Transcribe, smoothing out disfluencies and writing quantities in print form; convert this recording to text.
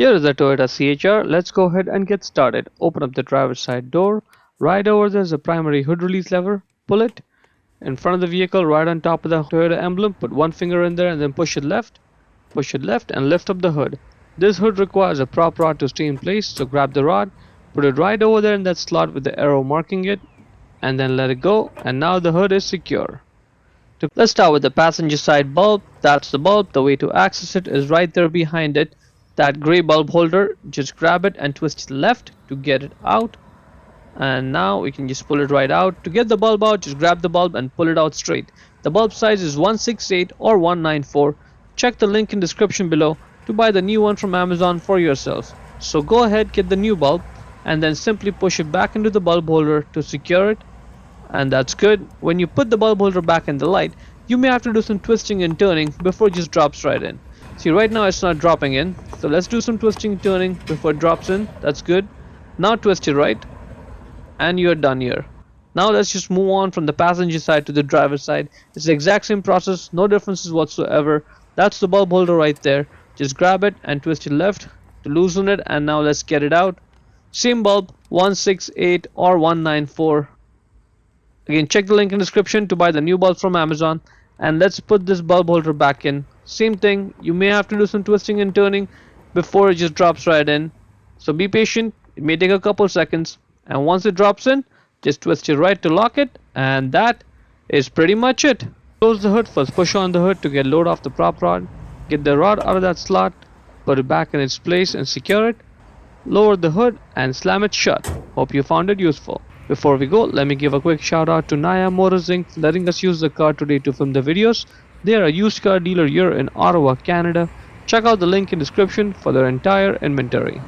Here is the Toyota CHR. Let's go ahead and get started. Open up the driver's side door. Right over there is a primary hood release lever. Pull it in front of the vehicle, right on top of the Toyota emblem. Put one finger in there and then push it left. Push it left and lift up the hood. This hood requires a prop rod to stay in place, so grab the rod, put it right over there in that slot with the arrow marking it, and then let it go, and now the hood is secure. Let's start with the passenger side bulb. That's the bulb. The way to access it is right there behind it. That gray bulb holder, just grab it and twist it left to get it out. And now we can just pull it right out. To get the bulb out, just grab the bulb and pull it out straight. The bulb size is 168 or 194. Check the link in description below to buy the new one from Amazon for yourself. So go ahead, get the new bulb and then simply push it back into the bulb holder to secure it. And that's good. When you put the bulb holder back in the light, you may have to do some twisting and turning before it just drops right in. See, right now it's not dropping in, so let's do some twisting and turning before it drops in. That's good. Now twist it right, and you're done here. Now let's just move on from the passenger side to the driver's side. It's the exact same process, no differences whatsoever. That's the bulb holder right there. Just grab it and twist it left to loosen it, and now let's get it out. Same bulb, 168 or 194. Again, check the link in the description to buy the new bulb from Amazon, and let's put this bulb holder back in. Same thing, you may have to do some twisting and turning before it just drops right in, so be patient. It may take a couple seconds, and once it drops in, just twist it right to lock it, and that is pretty much it. Close the hood. First push on the hood to get load off the prop rod. Get the rod out of that slot, put it back in its place and secure it. Lower the hood and slam it shut. Hope you found it useful. Before we go, let me give a quick shout out to Naya Motors Inc. for letting us use the car today to film the videos. They are a used car dealer here in Ottawa, Canada. Check out the link in description for their entire inventory.